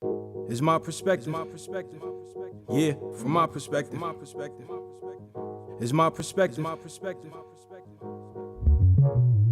It's my perspective. Yeah, from my perspective. It's my perspective.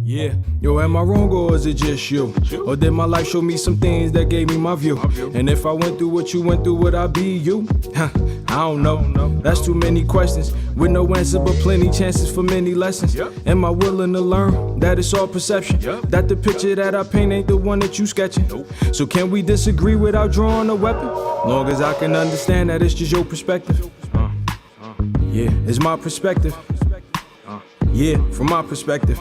Yeah, yo, am I wrong or is it just you? Or did my life show me some things that gave me my view? And if I went through what you went through, would I be you? I don't know. That's too many questions with no answer, but plenty chances for many lessons. Am I willing to learn that it's all perception? That the picture that I paint ain't the one that you sketching? So can we disagree without drawing a weapon? Long as I can understand that it's just your perspective. Yeah, it's my perspective. Yeah, from my perspective.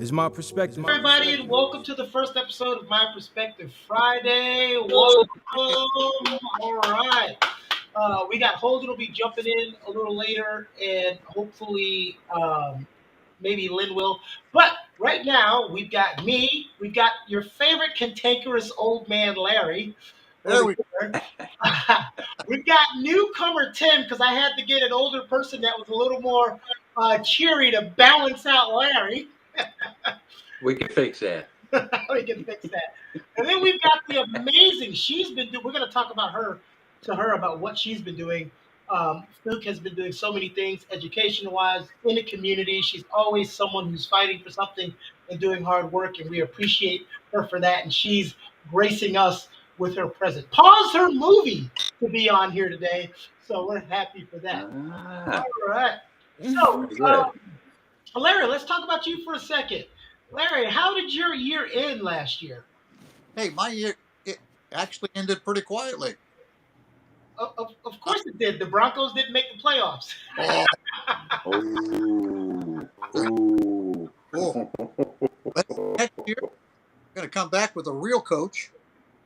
It's my perspective. Everybody, and welcome to the first episode of My Perspective Friday. Welcome. All right. We got Holden will be jumping in a little later, and hopefully, maybe Lynn will. But right now, we've got me. We've got your favorite cantankerous old man, Larry. There we Over here. We've got newcomer Tim because I had to get an older person that was a little more cheery to balance out Larry. We can fix that. We can fix that. And then we've got the amazing. She's been doing. We're going to talk about her about what she's been doing. Luke has been doing so many things, education-wise, in the community. She's always someone who's fighting for something and doing hard work, and we appreciate her for that. And she's gracing us with her presence. Pause her movie to be on here today, so we're happy for that. Ah, All right. So, very good. Larry, let's talk about you for a second. Larry, how did your year end last year? Hey, my year it actually ended pretty quietly. Of course it did. The Broncos didn't make the playoffs. Oh, Ooh. oh. But next year, we're going to come back with a real coach,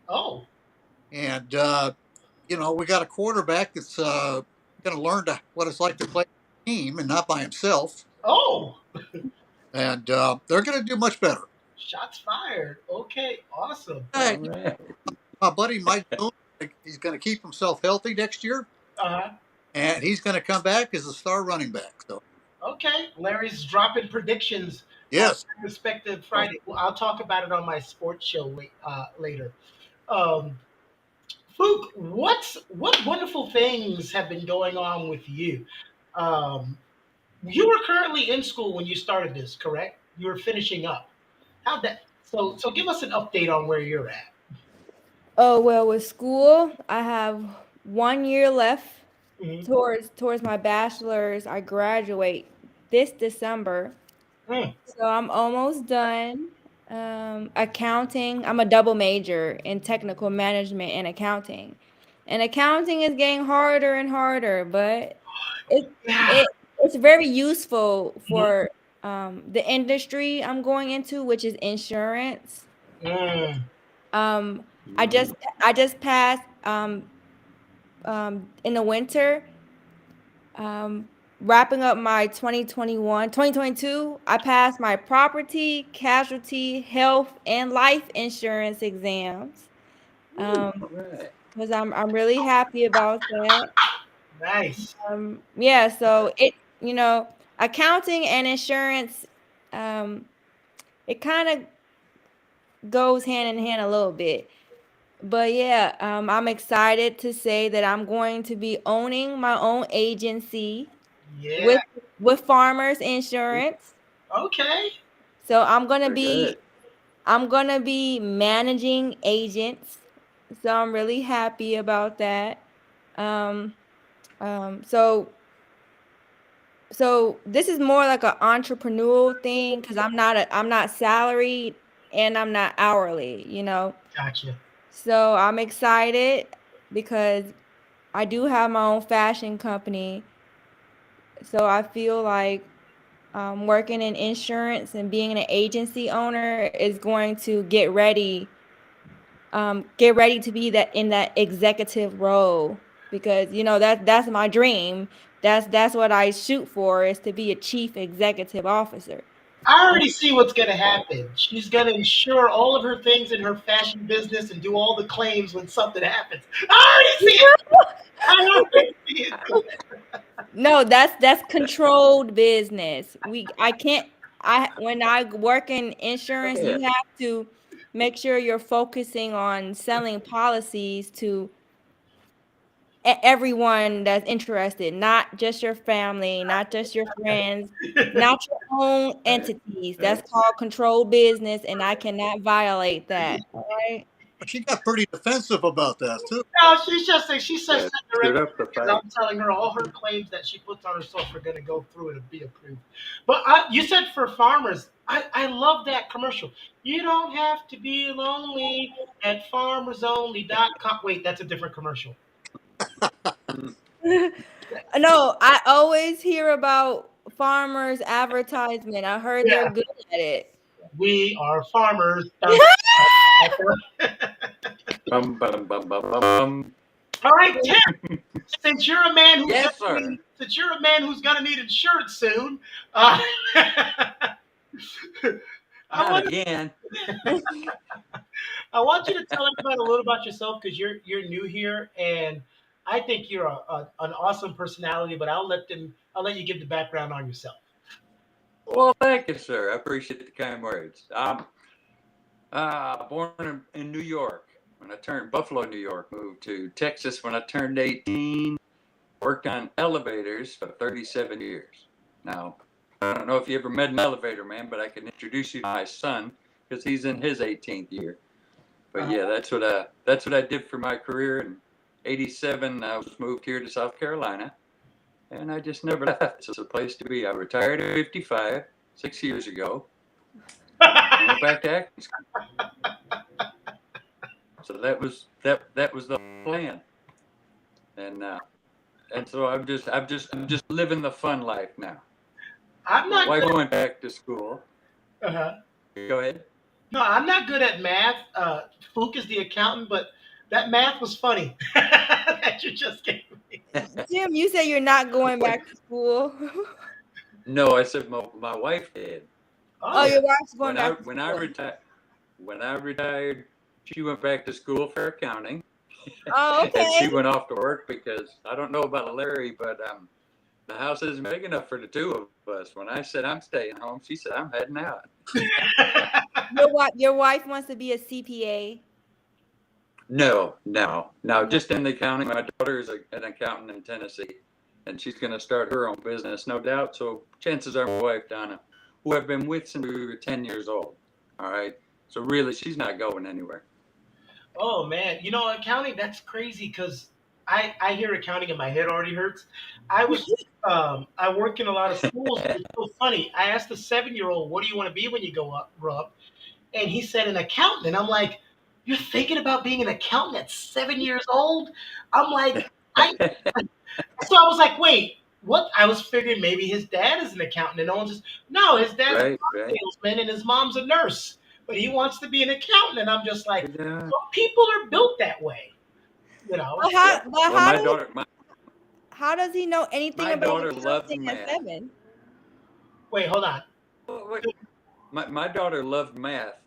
Oh, and we got a quarterback that's going to learn what it's like to play a team and not by himself, oh, and they're going to do much better. shots fired. Okay, awesome. Hey, All right. my buddy Mike Jones, he's going to keep himself healthy next year, Uh-huh. and he's going to come back as a star running back. So, Okay, Larry's dropping predictions. yes. Perspective Friday. Well, I'll talk about it on my sports show later. Um, Fook, what wonderful things have been going on with you? Um, you were currently in school when you started this, correct? You were finishing up. How'd that? So give us an update on where you're at. Oh, well, with school, I have 1 year left Mhm. towards my bachelor's. I graduate this December, Mm. so I'm almost done. Accounting, I'm a double major in technical management and accounting. And accounting is getting harder and harder, but it Yeah. it it's very useful Mhm. for the industry I'm going into, which is insurance. Mm. Um, I just passed in the winter, um, wrapping up my 2022. I passed my property, casualty, health, and life insurance exams. All Um, right. because I'm really happy about that. Nice. Yeah, so accounting and insurance, um, it kind of goes hand in hand a little bit. But yeah, I'm excited to say that I'm going to be owning my own agency Yeah. with with Farmers Insurance. Okay. So I'm gonna Very be good. I'm gonna be managing agents. So I'm really happy about that. Um, um, so so this is more like an entrepreneurial thing because I'm not salaried and I'm not hourly. Gotcha. So I'm excited because I do have my own fashion company, so I feel like working in insurance and being an agency owner is going to get ready to be that in that executive role because that's my dream. That's what I shoot for is to be a chief executive officer. I already see what's going to happen. She's going to insure all of her things in her fashion business and do all the claims when something happens. I already see it. I already see it. No, that's controlled business. When I work in insurance, Yeah. you have to make sure you're focusing on selling policies to everyone that's interested, not just your family, not just your friends, not your own Right. entities. Right. That's called controlled business, and I cannot violate that. Right? But she got pretty defensive about that too. No, she's just saying she says Yeah. that Stood directly up to because fight. I'm telling her all her claims that she puts on herself are going to go through and be approved. But you said for farmers, I love that commercial. You don't have to be lonely at farmersonly.com. Wait, that's a different commercial. No, I always hear about farmers advertisement. I heard they're Yeah, good at it. we are farmers. Bum, bum, bum, bum, bum, bum. All right, Tim. Since you're a man who's Yes, gonna sir. need, since you're a man who's gonna need insurance soon, I Not want again. I want you to tell everybody a little about yourself because you're new here, and I think you're an awesome personality. But I'll let you give the background on yourself. Well, thank you, sir. I appreciate the kind words. I'm born in New York. When I turned Buffalo, New York, moved to Texas when I turned 18. Worked on elevators for 37 years. Now, I don't know if you ever met an elevator man, but I can introduce you to my son because he's in his 18th year. But yeah, that's what I did for my career. In '87, I was moved here to South Carolina, and I just never left. It's a place to be. I retired at 55, 6 years ago. I went back to acting school. So that was the plan, and so I'm just living the fun life now. I'm My not wife good. went back to school. Uh-huh. Go ahead. No, I'm not good at math. Fook is the accountant, but that math was funny that you just gave me. Jim, you say you're not going back to school. No, I said my wife did. Oh, Oh, your wife's going When I back to when I school. retired she went back to school for accounting, Oh, and she okay. went off to work because I don't know about Larry, but the house isn't big enough for the two of us. When I said I'm staying home, she said I'm heading out. Your wife wants to be a CPA. No, just in the accounting. My daughter is an accountant in Tennessee, and she's going to start her own business, no doubt. So chances are my wife, Donna, who I've been with since we were 10 years old. All right. So really, she's not going anywhere. oh man, accounting, that's crazy because I hear accounting and my head already hurts. I work in a lot of schools. It's so funny. I asked a 7-year-old, "What do you want to be when you grow up?" And he said an accountant. And I'm like, "You're thinking about being an accountant at 7 years old?" I'm like, I so I was like, "Wait, what?" I was figuring maybe his dad is an accountant, and no one just no, his dad's a Right, car right. salesman and his mom's a nurse, but he wants to be an accountant. And I'm just like, Yeah. some people are built that way, you know. But Yeah. how, but Well, how does he know anything my about daughter loves accounting at math. 7? Wait, hold on. My daughter loved math.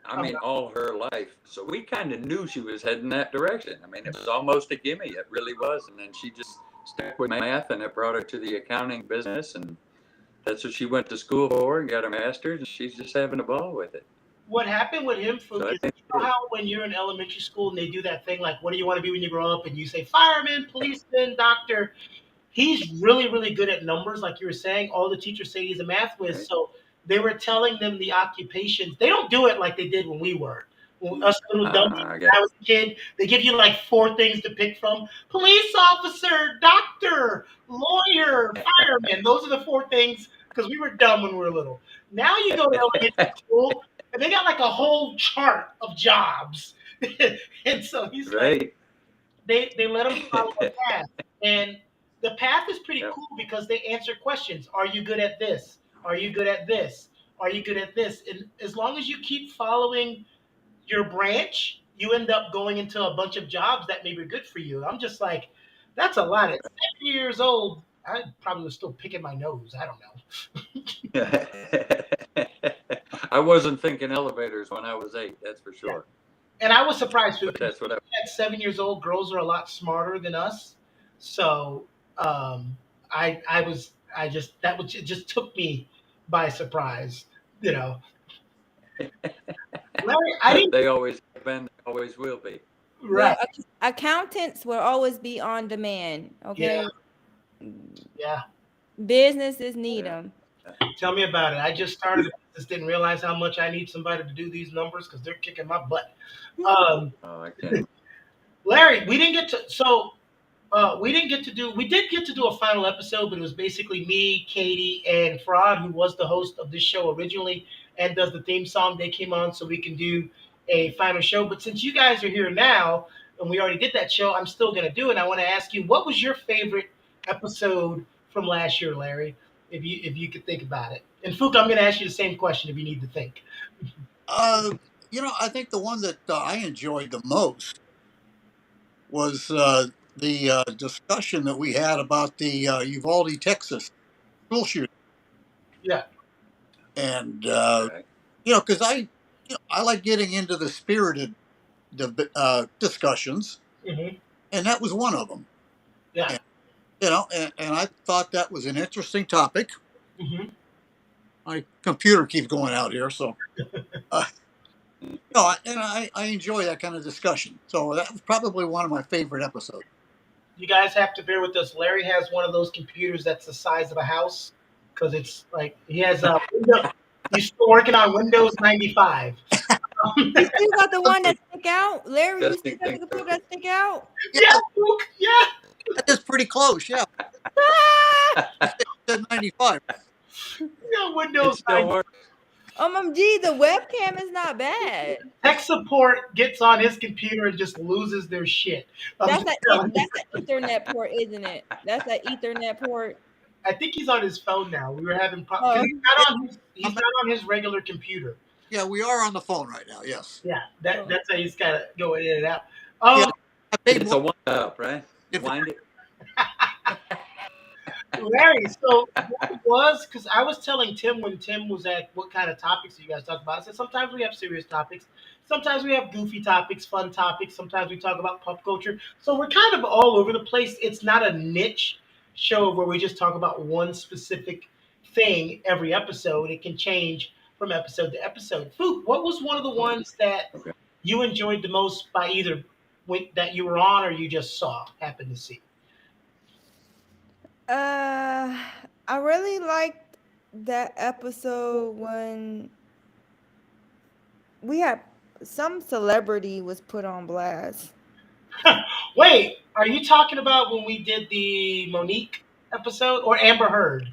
I mean, all her life. So we kind of knew she was heading that direction. I mean, it was almost a gimme. It really was. And then she just stuck with math, and it brought her to the accounting business. And that's what she went to school for and got her master's. And she's just having a ball with it. What happened with him, So Fook, I is think you know how when you're in elementary school and they do that thing like, what do you want to be when you grow up? And you say fireman, policeman, doctor. He's really, really good at numbers, like you were saying. All the teachers say he's a math whiz. Right. So they were telling them the occupations. They don't do it like they did when we were. When us little dummies, I when got I was a kid, they give you like 4 things to pick from: police officer, doctor, lawyer, fireman. Those are the 4 things because we were dumb when we were little. Now you go to elementary school and they got like a whole chart of jobs. And so he's like, right. they let him follow a path. And the path is pretty Yep. cool because they answer questions. Are you good at this? Are you good at this? Are you good at this? And as long as you keep following your branch, you end up going into a bunch of jobs that may be good for you. I'm just like, that's a lot. At 7 years old, I probably was still picking my nose. I don't know. I wasn't thinking elevators when I was 8, that's for sure. And I was surprised too But because that's what I at 7 years old, girls are a lot smarter than us. So it just took me by surprise. You know, Larry, I didn't. They always have been, they always will be. Right. Well, accountants will always be on demand. Okay, Yeah. businesses need them. Tell me about it. I just started. Just didn't realize how much I need somebody to do these numbers because they're kicking my butt. Oh, I can't. Larry, we didn't get to. We didn't get to do. We did get to do a final episode, but it was basically me, Katie, and Fraud, who was the host of this show originally and does the theme song. They came on so we can do a final show. But since you guys are here now, and we already did that show, I'm still going to do it. I want to ask you, what was your favorite episode from last year, Larry? If you could think about it. And Fook, I'm going to ask you the same question if you need to think. I think the one that I enjoyed the most was the discussion that we had about the Uvalde, Texas school shooting. Yeah. And, Okay. because I like getting into the spirited discussions, Mm-hmm. and that was one of them. Yeah. And I thought that was an interesting topic. Mm-hmm. My computer keeps going out here, so and I enjoy that kind of discussion. So that was probably one of my favorite episodes. You guys have to bear with us. Larry has one of those computers that's the size of a house because it's like he has a Windows. He's still working on Windows 95. You still got the one that stick out, Larry. You Just still got think the computer that stick out. Yeah, Fook, yeah. That is pretty close. Yeah, said 95. Yeah, It Windows still 95. works. OMG, the webcam is not bad. Tech support gets on his computer and just loses their shit. That's an Ethernet port, isn't it? That's an Ethernet port. I think he's on his phone now. We were having Oh. problems. He's not on his regular computer. Yeah, we are on the phone right now. Yes. Yeah, that's how he's got to go in and out. Yeah. I paid It's a more. wind up, right? If- Wind it. Larry, so what it was, because I was telling Tim when Tim was at what kind of topics you guys talk about. I said sometimes we have serious topics, sometimes we have goofy topics, fun topics, sometimes we talk about pop culture. So we're kind of all over the place. It's not a niche show where we just talk about one specific thing every episode. It can change from episode to episode. Fook, what was one of the ones that Okay. you enjoyed the most by either that you were on or you just happened to see? I really liked that episode when we had some celebrity was put on blast. Wait, are you talking about when we did the Monique episode or Amber Heard?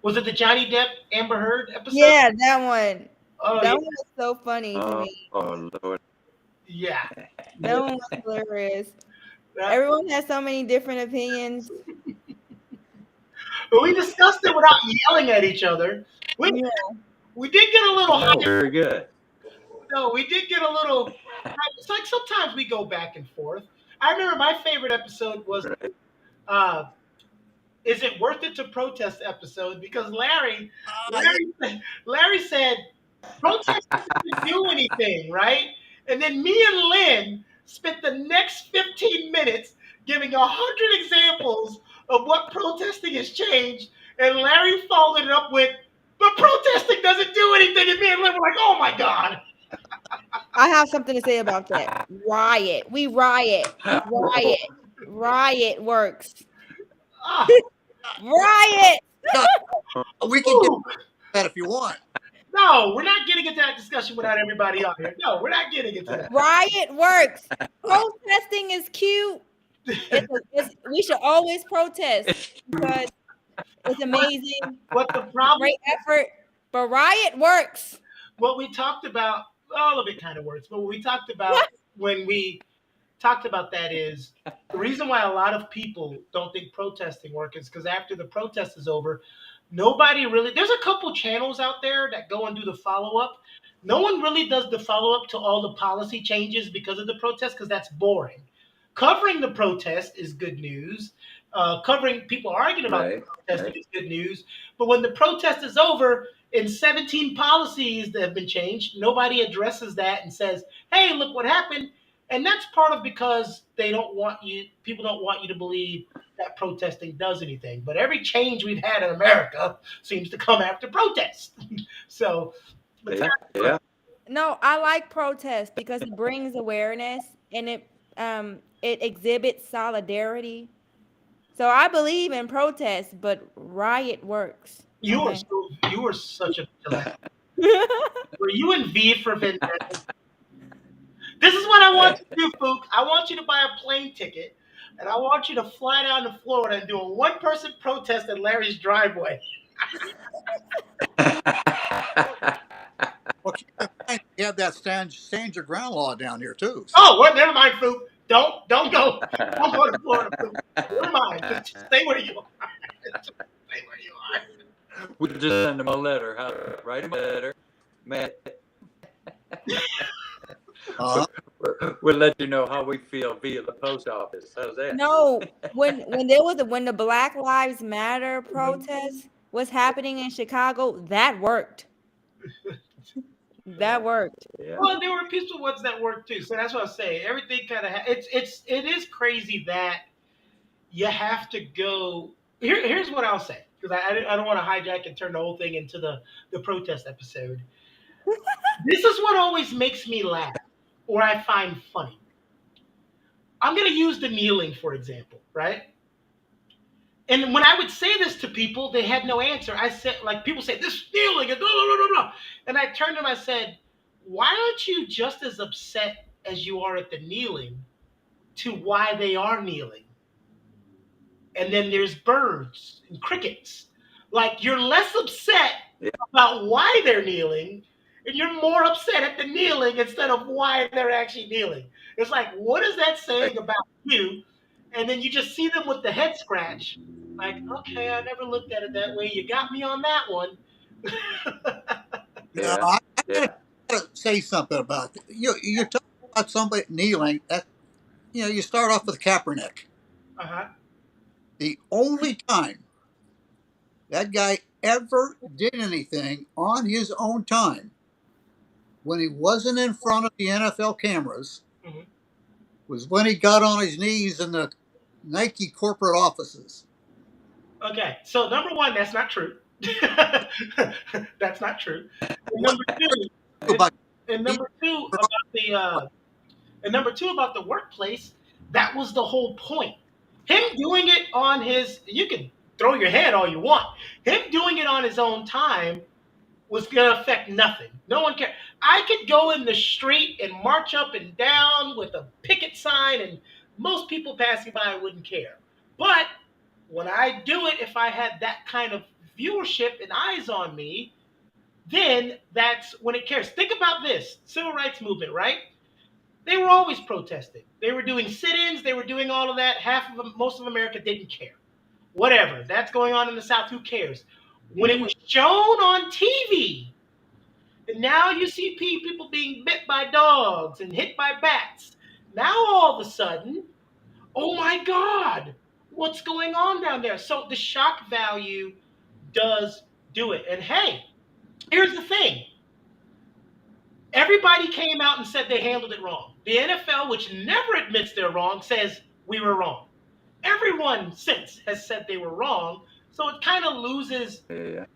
Was it the Johnny Depp Amber Heard episode? Yeah, that one. Oh, That yeah. one was so funny to me. Oh, Lord. Yeah. That one was hilarious. That- Everyone has so many different opinions. But we discussed it without yelling at each other. We Yeah. we did get a little high. Very good. No, we did get a little. It's like sometimes we go back and forth. I remember my favorite episode was, "Is it worth it to protest?" episode because Larry said protest doesn't do anything, right? And then me and Lynn spent the next 15 minutes giving 100 examples of what protesting has changed, and Larry followed it up with, "But protesting doesn't do anything," and me and Lynn were like, "Oh my god." I have something to say about that. Riot. We riot. Riot. Riot works. Ah, Riot. We can get ooh. that if you want. No, we're not getting into that discussion without everybody on here. No, we're not getting into that. Riot works. Protesting is cute. We should always protest because it's amazing. What the problem, Great effort. But riot works. what we talked about, all of it kind of works, but what we talked about when we talked about that is the reason why a lot of people don't think protesting works is because after the protest is over, nobody really, there's a couple channels out there that go and do the follow-up. No one really does the follow-up to all the policy changes because of the protest because that's boring. Covering the protest is good news. Covering people arguing about Right. protesting is good news. But when the protest is over and 17 policies that have been changed, nobody addresses that and says, "Hey, look what happened." And that's part of because people don't want you to believe that protesting does anything. But every change we've had in America seems to come after protest. So, but Yeah, yeah. No, I like protest because it brings awareness and it exhibits solidarity. So I believe in protest, but riot works. Okay. you are such a vigilante. Were you in V for Vendetta? This is what I want you to do, Fook. I want you to buy a plane ticket, and I want you to fly down to Florida and do a one-person protest at Larry's driveway. Well, keep in mind, you have that stand your ground law down here too. So. Oh, well, never mind, Fook. Don't go. Don't go to Florida, Fook. Never mind. Just stay where you are. Stay where you are. We'll just send them a letter. Write them a letter. Man, we'll let you know how we feel via the post office. How's that? No, when the Black Lives Matter protest was happening in Chicago, that worked. That worked. Yeah. Well, there were peaceful ones that worked too. So that's what I'm saying. Everything kind of it is crazy that you have to go. Here's what I'll say, because I don't want to hijack and turn the whole thing into the protest episode. This is what always makes me laugh, or I find funny. I'm going to use the kneeling, for example, right? And when I would say this to people, they had no answer. I said, like, people say, this kneeling, and blah, blah, blah, blah. And I turned to them, I said, why aren't you just as upset as you are at the kneeling to why they are kneeling? And then there's birds and crickets. Like, you're less upset about why they're kneeling, and you're more upset at the kneeling instead of why they're actually kneeling. It's like, what is that saying about you? And then you just see them with the head scratch. Like, okay, I never looked at it that way. You got me on that one. Yeah, I gotta say something about it. You're talking about somebody kneeling. That you start off with Kaepernick. Uh-huh. The only time that guy ever did anything on his own time, when he wasn't in front of the NFL cameras, was when he got on his knees in the Nike corporate offices. Okay, so number one, that's not true. That's not true. And number two about the workplace, that was the whole point. Him doing it on you can throw your head all you want. Him doing it on his own time was going to affect nothing. No one cared. I could go in the street and march up and down with a picket sign, and most people passing by wouldn't care. But when I do it, if I had that kind of viewership and eyes on me, then that's when it cares. Think about this. Civil rights movement, right? They were always protesting. They were doing sit-ins. They were doing all of that. Most of America didn't care. Whatever. That's going on in the South. Who cares? When it was shown on TV, and now you see people being bit by dogs and hit by bats. Now all of a sudden, oh my God, what's going on down there? So the shock value does do it. And hey, here's the thing. Everybody came out and said they handled it wrong. The NFL, which never admits they're wrong, says we were wrong. Everyone since has said they were wrong, so it kind of loses the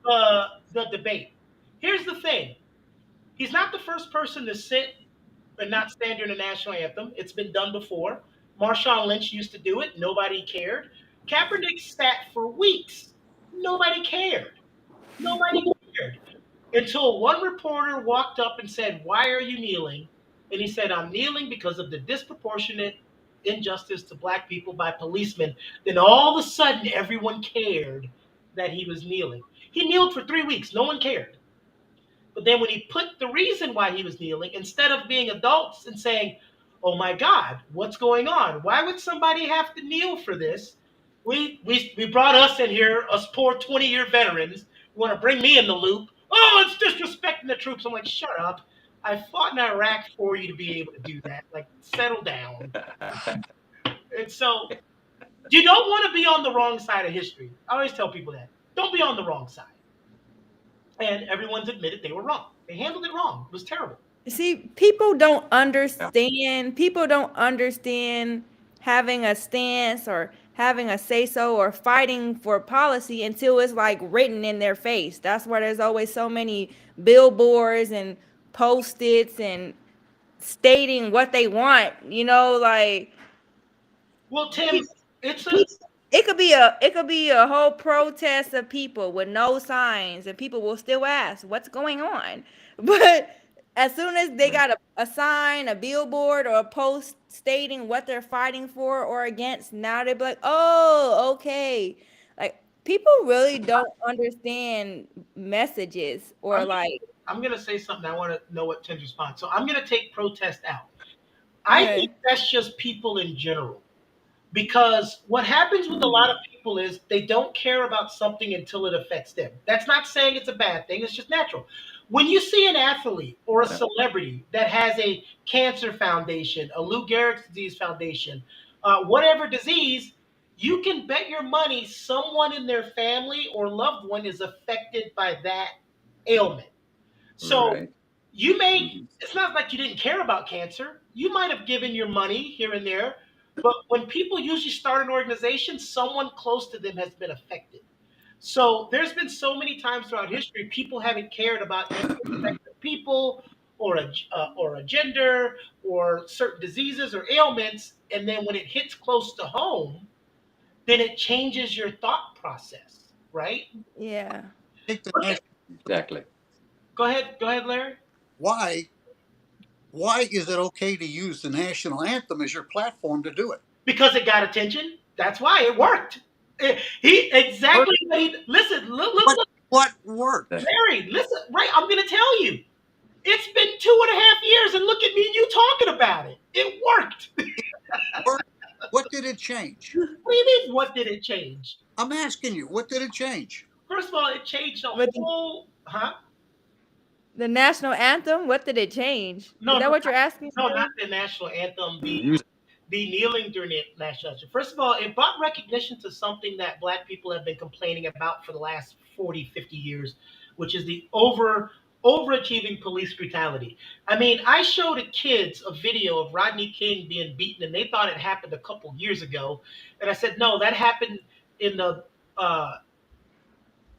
debate. Here's the thing. He's not the first person to sit and not stand during the national anthem. It's been done before. Marshawn Lynch used to do it. Nobody cared. Kaepernick sat for weeks. Nobody cared. Nobody cared. Until one reporter walked up and said, why are you kneeling? And he said, I'm kneeling because of the disproportionate injustice to black people by policemen. Then all of a sudden, everyone cared that he was kneeling. He kneeled for 3 weeks. No one cared. But then when he put the reason why he was kneeling, instead of being adults and saying, oh my God, what's going on? Why would somebody have to kneel for this? We brought us in here, us poor 20-year veterans. You want to bring me in the loop? Oh, it's disrespecting the troops. I'm like, shut up. I fought in Iraq for you to be able to do that. Like, settle down. And so you don't want to be on the wrong side of history. I always tell people that. Don't be on the wrong side. And everyone's admitted they were wrong. They handled it wrong. It was terrible. See, people don't understand. People don't understand having a stance or having a say so or fighting for policy until it's like written in their face. That's why there's always so many billboards and post-its and stating what they want. Like Well, Tim, it's a it could be a whole protest of people with no signs, and people will still ask what's going on. But as soon as they got a sign, a billboard, or a post stating what they're fighting for or against, now they're like, oh, okay. Like people really don't understand messages or I'm like, I'm gonna say something. I want to know what Tim's response. So I'm gonna take protest out. I think okay, that's just people in general. Because what happens with a lot of people is they don't care about something until it affects them. That's not saying it's a bad thing, it's just natural. When you see an athlete or a Yeah. celebrity that has a cancer foundation, a Lou Gehrig's disease foundation, whatever disease, you can bet your money someone in their family or loved one is affected by that ailment. So Right. you may, Mhm. it's not like you didn't care about cancer. You might have given your money here and there, but when people usually start an organization, someone close to them has been affected. So there's been so many times throughout history, people haven't cared about any sex of people or a gender or certain diseases or ailments, and then when it hits close to home, then it changes your thought process, right? yeah. Take the Okay, national. Exactly. go ahead, Larry. Why? Why is it okay to use the national anthem as your platform to do it? Because it got attention. That's why it worked. He Work. exactly what he listen. What? Look, What worked? Yeah. Larry. Listen, right? I'm going to tell you. It's been 2.5 years, and look at me and you talking about it. It worked. Work. What did it change? What do you mean? What did it change? I'm asking you. What did it change? First of all, it changed the But whole. Huh? the national anthem, what did it change? Is No, that no, what you're asking, no, not Larry? the national anthem. Use The kneeling during the national anthem. First of all, it brought recognition to something that Black people have been complaining about for the last 40, 50 years, which is the overachieving police brutality. I mean, I showed the kids a video of Rodney King being beaten, and they thought it happened a couple years ago. And I said, no, that happened in the uh,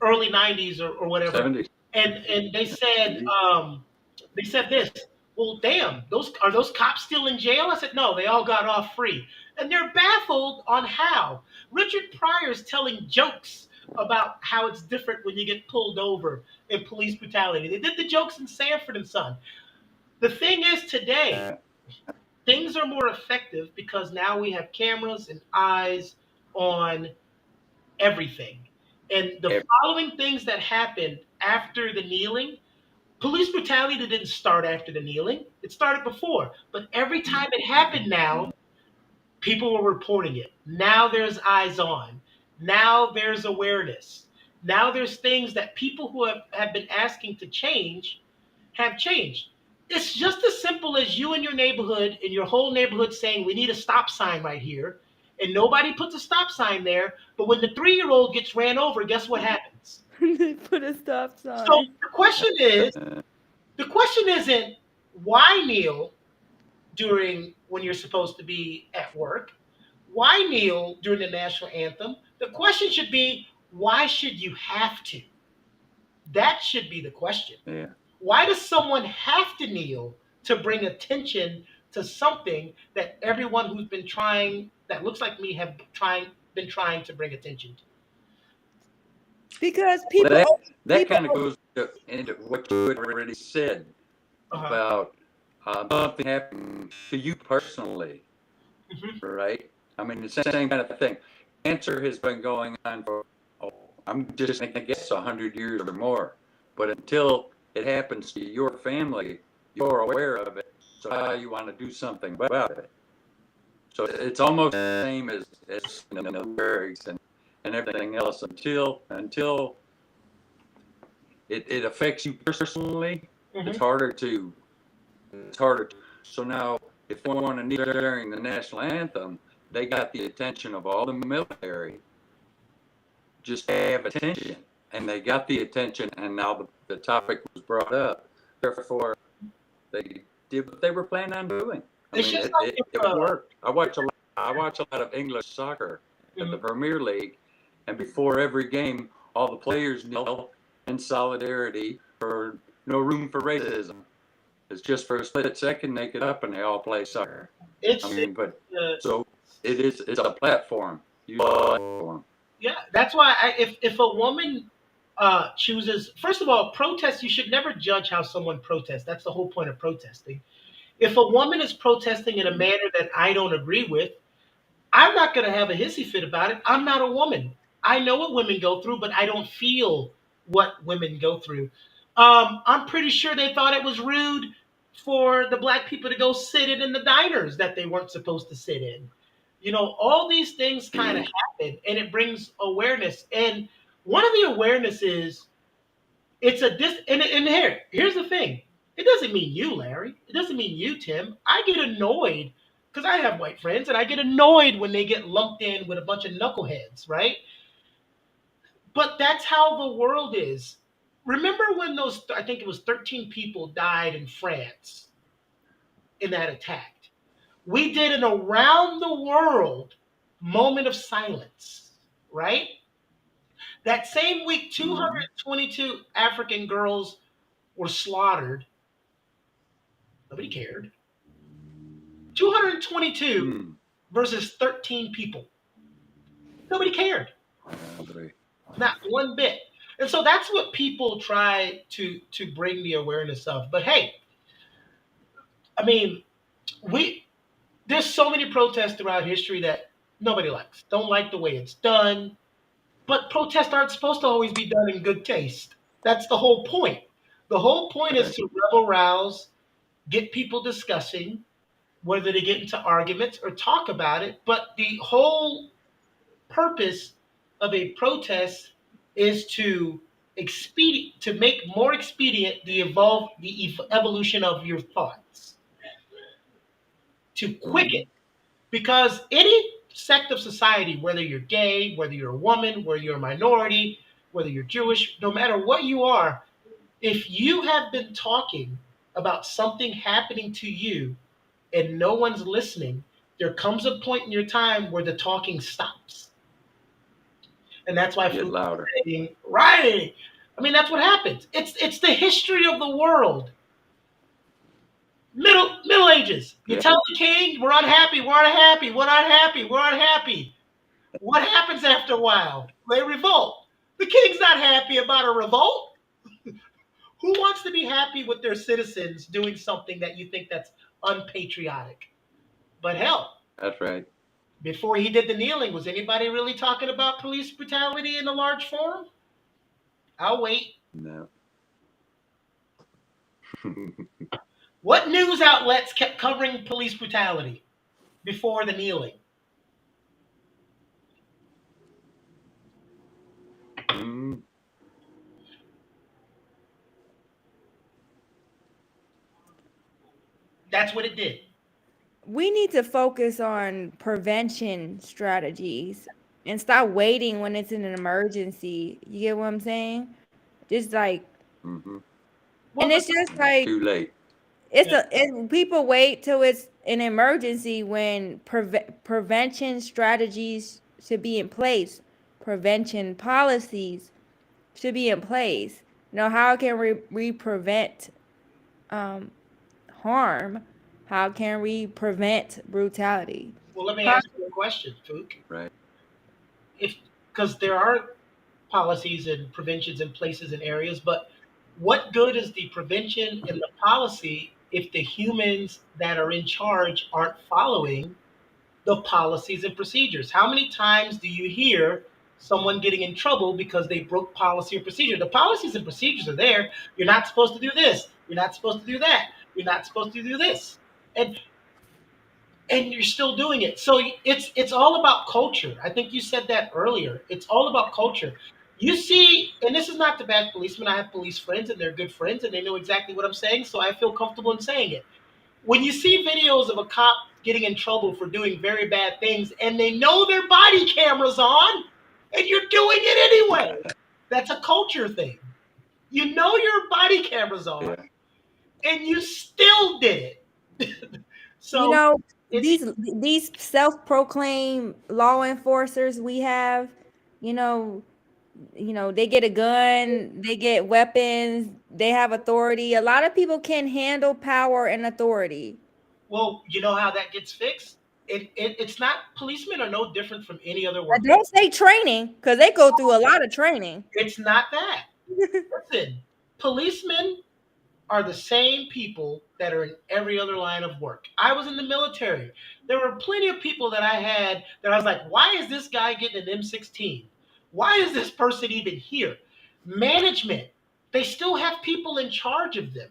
early 90s or whatever. 70s. And they said this, well, damn, those cops still in jail? I said, no, they all got off free. And they're baffled on how. Richard Pryor's telling jokes about how it's different when you get pulled over in police brutality. They did the jokes in Sanford and Son. The thing is today, things are more effective because now we have cameras and eyes on everything. And the Ev- following things that happened after the kneeling, police brutality didn't start after the kneeling. It started before. But every time it happened now, people were reporting it. Now there's eyes on. Now there's awareness. Now there's things that people who have been asking to change have changed. It's just as simple as you in your neighborhood, in your whole neighborhood saying, we need a stop sign right here. And nobody puts a stop sign there. But when the 3-year-old gets ran over, guess what happens? They put a stop So sign. the question isn't why kneel during when you're supposed to be at work? Why kneel during the national anthem? The question should be why should you have to? That should be the question. Yeah. Why does someone have to kneel to bring attention to something that everyone who's been trying, that looks like me, been trying to bring attention to? Because Well, that people kind of goes into what you had already said Uh-huh. about something happening to you personally, Mhm. right? I mean, it's the same kind of thing. Cancer has been going on for, I'm just going to guess 100 years or more. But until it happens to your family, you're aware of it. So how you want to do something about it. So it's almost the same as the lyrics and everything else until it affects you personally. It's Mhm. harder to. So now, if they want to kneel during the national anthem, they got the attention of all the military. Just to have attention, and they got the attention, and now the topic was brought up. Therefore, They did what they were planning on doing. I It's mean, just like it worked. I watch a lot of English soccer at the Premier League, and before every game, all the players kneel in solidarity for no room for racism. It's just for a split second they get up and they all play soccer. it's So it's a platform. Use a platform. yeah. That's why if a woman chooses, first of all, protest. You should never judge how someone protests. That's the whole point of protesting. If a woman is protesting in a manner that I don't agree with, I'm not going to have a hissy fit about it. I'm not a woman. I know what women go through, but I don't feel what women go through. I'm pretty sure they thought it was rude for the black people to go sit in the diners that they weren't supposed to sit in. You know, all these things kind of happen, and it brings awareness. And one of the awareness is it's a and here's the thing. It doesn't mean you, Larry. It doesn't mean you, Tim. I get annoyed because I have white friends, and I get annoyed when they get lumped in with a bunch of knuckleheads, right? But that's how the world is. Remember when I think it was 13 people died in France in that attack? We did an around the world moment of silence, right? That same week, 222 African girls were slaughtered. Nobody cared. 222 versus 13 people. Nobody cared. Not one bit. And so that's what people try to bring the awareness of. But hey, I mean, there's so many protests throughout history that nobody likes. Don't like the way it's done. But protests aren't supposed to always be done in good taste. That's the whole point. The whole point is to rebel rouse, get people discussing, whether they get into arguments or talk about it. But the whole purpose of a protest is to make more expedient the evolution of your thoughts, to quicken, because any sect of society, whether you're gay, whether you're a woman, whether you're a minority, whether you're Jewish, no matter what you are, if you have been talking about something happening to you and no one's listening, there comes a point in your time where the talking stops. And that's why get louder. Right. I mean, that's what happens. It's the history of the world. Middle Ages. You tell the king, we're unhappy, we're unhappy, we're unhappy, we're unhappy. What happens after a while? They revolt. The king's not happy about a revolt. Who wants to be happy with their citizens doing something that you think that's unpatriotic? But hell. That's right. Before he did the kneeling, was anybody really talking about police brutality in a large forum? I'll wait. No. What news outlets kept covering police brutality before the kneeling? That's what it did. We need to focus on prevention strategies and stop waiting when it's an emergency. You get what I'm saying? Just like, and it's just like too late. People wait till it's an emergency when prevention strategies should be in place. Prevention policies should be in place. You know, how can we prevent harm? How can we prevent brutality? Well, let me ask you a question, Fook. Right. Because there are policies and preventions in places and areas, but what good is the prevention and the policy if the humans that are in charge aren't following the policies and procedures? How many times do you hear someone getting in trouble because they broke policy or procedure? The policies and procedures are there. You're not supposed to do this. You're not supposed to do that. You're not supposed to do this. And you're still doing it. So it's all about culture. I think you said that earlier. It's all about culture. You see, and this is not to bash policemen. I have police friends, and they're good friends, and they know exactly what I'm saying, so I feel comfortable in saying it. When you see videos of a cop getting in trouble for doing very bad things, and they know their body camera's on, and you're doing it anyway, that's a culture thing. You know your body camera's on. and you still did it. So You know, it's these self-proclaimed law enforcers we have, you know, they get a gun, they get weapons, they have authority. A lot of people can handle power and authority. well, you know how that gets fixed. It's not policemen are no different from any other But worker. don't say training because they go through a lot of training. It's not that. Listen, policemen are the same people that are in every other line of work. I was in the military. There were plenty of people that I had that I was like, why is this guy getting an M16? Why is this person even here? Management, they still have people in charge of them.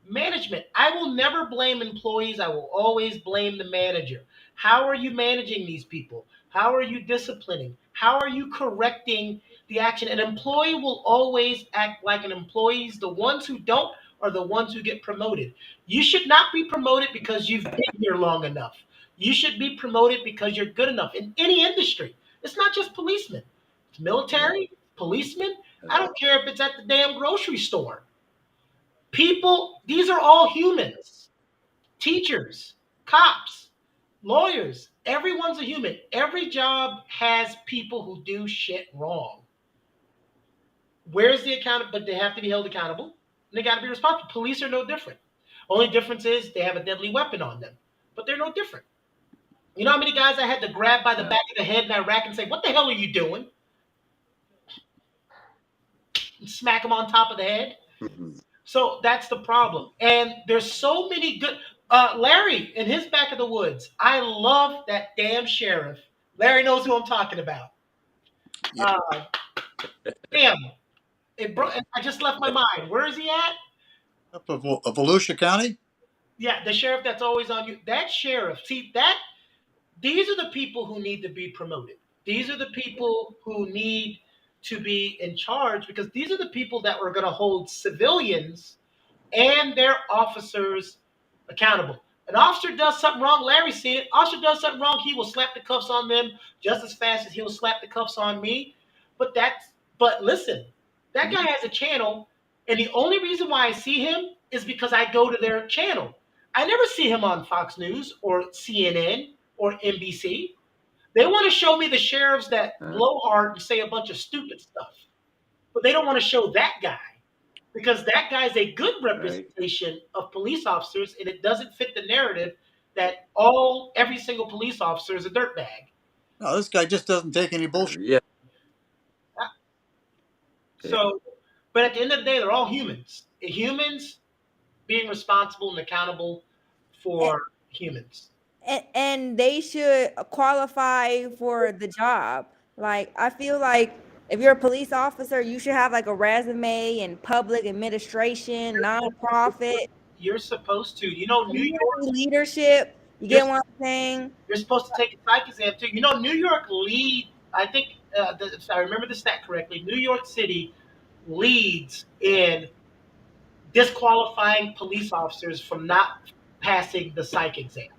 Management, I will never blame employees. I will always blame the manager. How are you managing these people? How are you disciplining? How are you correcting the action? An employee will always act like an employee. The ones who don't are the ones who get promoted. You should not be promoted because you've been here long enough. You should be promoted because you're good enough in any industry. It's not just policemen. It's military, policemen. I don't care if it's at the damn grocery store. People, these are all humans. Teachers, cops, lawyers, everyone's a human. Every job has people who do shit wrong. Where's the account? But they have to be held accountable. And they got to be responsible. Police are no different. Only difference is they have a deadly weapon on them, but they're no different. You know how many guys I had to grab by the back of the head in Iraq and say, "What the hell are you doing?" And smack them on top of the head. So that's the problem. And there's so many good. Larry in his back of the woods. I love that damn sheriff. Larry knows who I'm talking about. Yeah. Damn. I just left my mind. Where is he at? Up of Volusia County. Yeah, the sheriff that's always on you. That sheriff. See that. These are the people who need to be promoted. These are the people who need to be in charge because these are the people that were going to hold civilians and their officers accountable. An officer does something wrong, Larry see it. Officer does something wrong, he will slap the cuffs on them just as fast as he will slap the cuffs on me. But listen, that guy has a channel, and the only reason why I see him is because I go to their channel. I never see him on Fox News or CNN or NBC. They want to show me the sheriffs that blow hard and say a bunch of stupid stuff. But they don't want to show that guy because that guy's a good representation of police officers, and it doesn't fit the narrative that every single police officer is a dirtbag. No, this guy just doesn't take any bullshit. Yeah. So, but at the end of the day, they're all humans. Humans being responsible and accountable for humans. And they should qualify for the job. Like, I feel like if you're a police officer, you should have like a resume in public administration, nonprofit. You're supposed to. You know, New York leadership. You get what I'm saying? You're supposed to take a psych exam too. You know, New York I think, if I remember the stat correctly, New York City leads in disqualifying police officers from not passing the psych exam.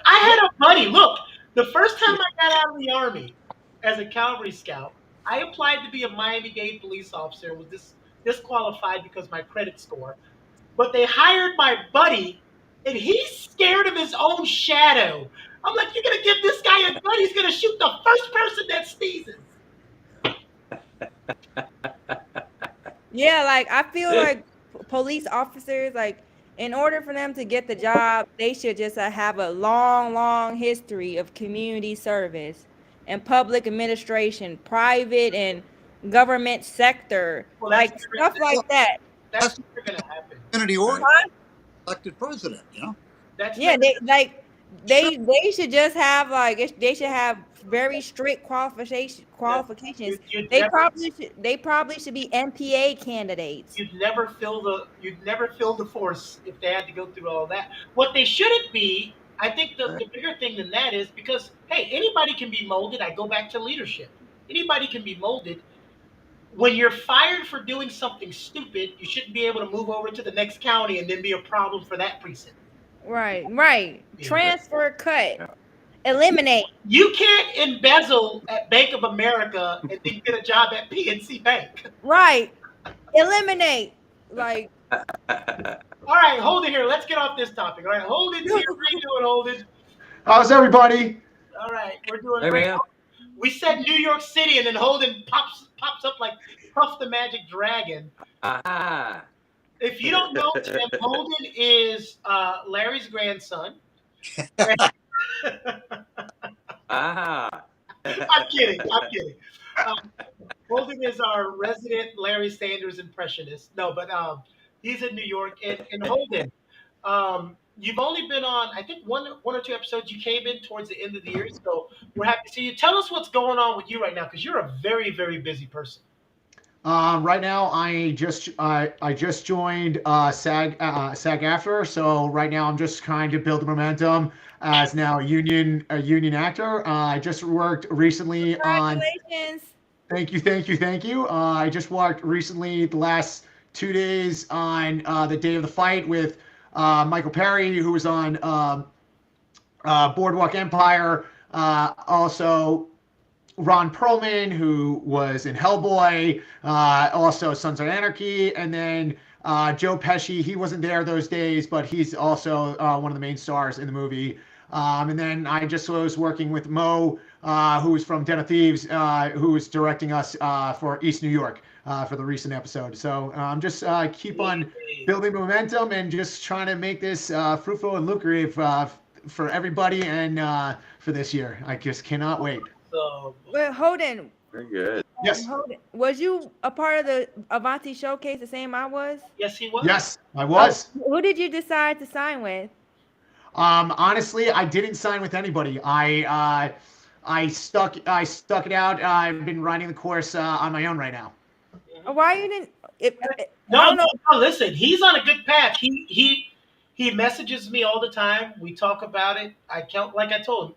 I had a buddy. Look, the first time I got out of the Army as a cavalry scout, I applied to be a Miami-Dade police officer and was disqualified because of my credit score. But they hired my buddy, and he's scared of his own shadow. I'm like, you're going to give this guy a gun? He's going to shoot the first person that sneezes. Yeah, like, I feel like police officers, like, in order for them to get the job, they should just have a long, long history of community service and public administration, private and government sector, like stuff like that. That's never going to happen. Community order, elected president, you know. They should just have they should have very strict qualifications. They probably should be MPA candidates. You'd never fill the force if they had to go through all that. What they shouldn't be, I think the bigger thing than that is because, hey, anybody can be molded. I go back to leadership. Anybody can be molded. When you're fired for doing something stupid, you shouldn't be able to move over to the next county and then be a problem for that precinct. Right. Yeah. Transfer, cut, eliminate. You can't embezzle at Bank of America and then get a job at PNC Bank. Right. Eliminate. Like, All right, Holden here. Let's get off this topic. All right, Holden's here. How you doing, Holden? How's everybody? All right, we're doing Hey, great. man. We said New York City, and then Holden pops up like Puff the Magic Dragon. Ah. If you don't know Tim, Holden is Larry's grandson. Ah. I'm kidding. Holden is our resident Larry Sanders impressionist. No, but he's in New York. And Holden, you've only been on, I think, one or two episodes. You came in towards the end of the year, so we're happy to see you. Tell us what's going on with you right now, because you're a very, very busy person. Right now, I just joined SAG-AFTRA, so right now I'm just trying to build the momentum as now a union actor. I just worked recently on. Congratulations. Thank you. I just worked recently the last 2 days on the day of the fight with Michael Perry, who was on Boardwalk Empire. Also, Ron Perlman, who was in Hellboy, also Sons of Anarchy, and then Joe Pesci. He wasn't there those days, but he's also one of the main stars in the movie. And then I just was working with Mo, who was from Den of Thieves, who was directing us for East New York for the recent episode. So I'm just keep on building momentum and just trying to make this fruitful and lucrative for everybody and for this year. I just cannot wait. So, Well, Holden, Very good. Yes. Holden, was you a part of the Avanti showcase the same I was? yes, he was. Yes, I was. Who did you decide to sign with? Honestly, I didn't sign with anybody. I stuck it out. I've been riding the course on my own right now. Why you didn't? No, listen, he's on a good path. He messages me all the time. We talk about it. Like I told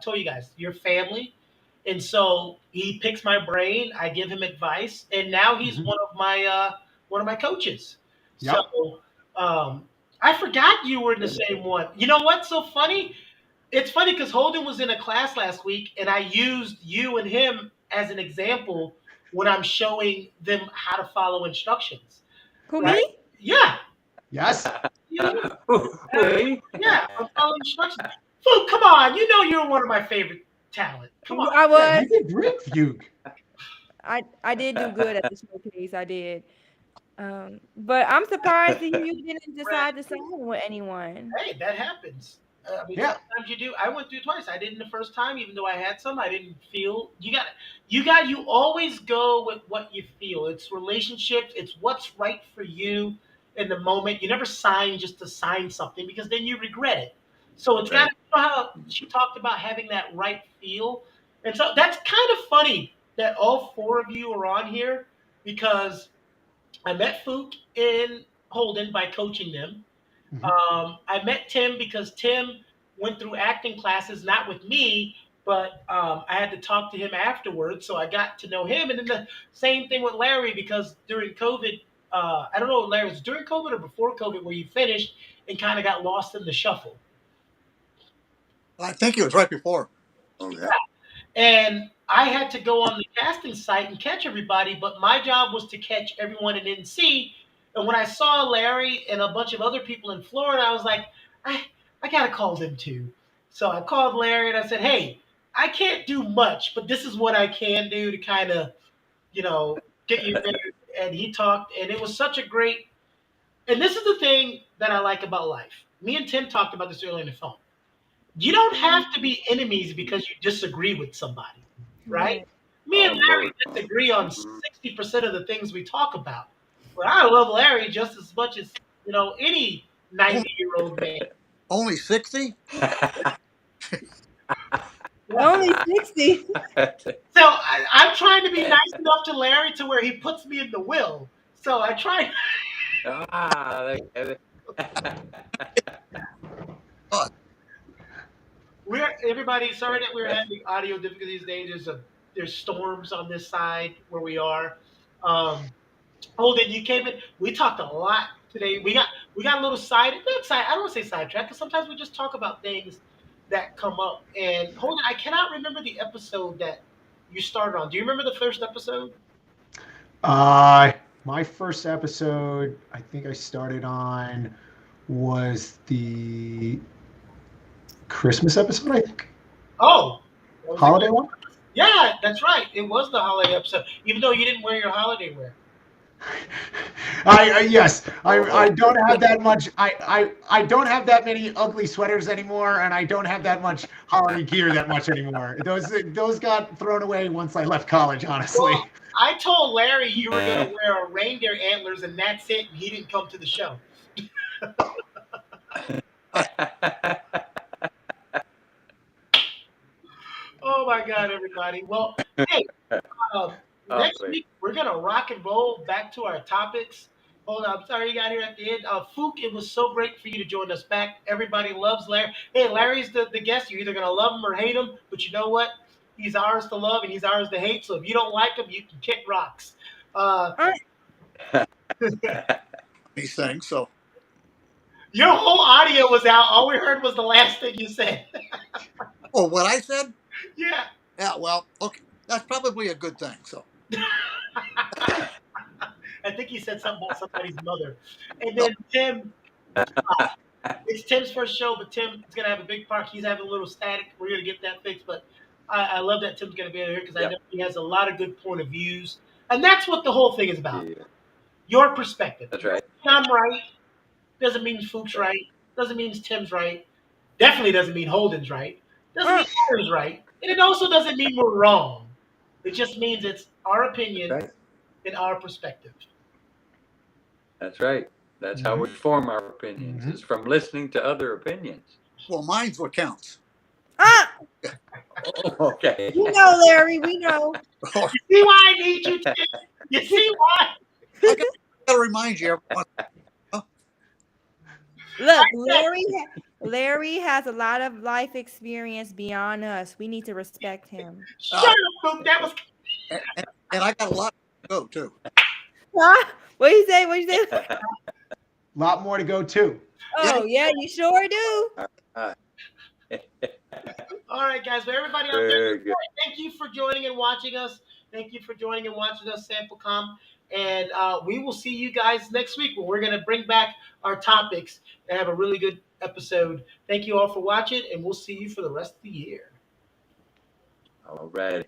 you guys, your family, and so he picks my brain. I give him advice, and now he's one of my coaches. Yep. So I forgot you were in the same one. You know what's so funny? It's funny because Holden was in a class last week, and I used you and him as an example when I'm showing them how to follow instructions. Who, Right? me? Yeah. Yes. Hey. Yeah, I'm following instructions. Fool, come on. You know you're one of my favorite talent. Come on. I was. You did great, Fugue. I did do good at the showcase. I did. But I'm surprised that you didn't decide to sign with anyone. Hey, that happens. I mean, Yeah. sometimes you do. I went through twice. I didn't the first time, even though I had some. I didn't feel. You always go with what you feel. It's relationships. It's what's right for you in the moment. You never sign just to sign something because then you regret it. So it's got, you know how she talked about having that right feel, and so that's kind of funny that all four of you are on here because I met Fook in Holden by coaching them. I met Tim because Tim went through acting classes, not with me, but I had to talk to him afterwards, so I got to know him. And then the same thing with Larry because during COVID, I don't know, Larry, was it during COVID or before COVID where you finished and kind of got lost in the shuffle? I think it was right before. Oh, yeah. And I had to go on the casting site and catch everybody, but my job was to catch everyone in NC. And when I saw Larry and a bunch of other people in Florida, I was like, I got to call them too. So I called Larry and I said, hey, I can't do much, but this is what I can do to kind of, get you there. And he talked, and it was such a great, and this is the thing that I like about life. Me and Tim talked about this earlier on the phone. You don't have to be enemies because you disagree with somebody, right? Me and Larry disagree on 60% of the things we talk about. But I love Larry just as much as, any 90-year-old man. Only 60? Only 60. So I'm trying to be nice enough to Larry to where he puts me in the will. So I try. Everybody, sorry that we're having audio difficulties today. There's storms on this side where we are. Holden, you came in. We talked a lot today. We got a little I don't want to say sidetrack because sometimes we just talk about things that come up. And Holden, I cannot remember the episode that you started on. Do you remember the first episode? My first episode, I think I started on, was the Christmas episode, I think. Oh, that was Holiday one? yeah, that's right. It was the holiday episode, even though you didn't wear your holiday wear. Yes, I don't have that much. I don't have that many ugly sweaters anymore, and I don't have that much holiday gear that much anymore. Those got thrown away once I left college, honestly. Well, I told Larry you were going to wear a reindeer antlers, and that's it. And he didn't come to the show. Oh my God, everybody! Well, hey, next week we're gonna rock and roll back to our topics. Hold on, I'm sorry you got here at the end. Fook, it was so great for you to join us back. Everybody loves Larry. Hey, Larry's the guest. You're either gonna love him or hate him, but you know what? He's ours to love and he's ours to hate. So if you don't like him, you can kick rocks. These things. So Your whole audio was out. All we heard was the last thing you said. oh, what I said? Yeah. Yeah, well, okay. That's probably a good thing. So I think he said something about somebody's mother. And then Tim, it's Tim's first show, but Tim is going to have a big part. He's having a little static. We're going to get that fixed. But I love that Tim's going to be here because I know he has a lot of good point of views. And that's what the whole thing is about. Yeah. Your perspective. That's right. I'm right. Doesn't mean Fook's right. Doesn't mean Tim's right. Definitely doesn't mean Holden's right. Doesn't mean Aaron's right. And it also doesn't mean we're wrong. It just means it's our opinion Right. and our perspective. That's right. That's how we form our opinions. Is from listening to other opinions. well, mine's what counts. Okay. We know, Larry. We know. You see why I need you, Tim? You see why? I gotta remind you everyone. Look, Larry has a lot of life experience beyond us. We need to respect him. Shut up, Fook. That was And I got a lot to go too. Huh? What you say? What you say? A lot more to go too. Oh yeah, you sure do. all right, guys. But everybody out there, Very good. thank you for joining and watching us. Thank you for joining and watching us, SampleCom. And we will see you guys next week when we're going to bring back our topics and have a really good episode. Thank you all for watching, and we'll see you for the rest of the year. All right.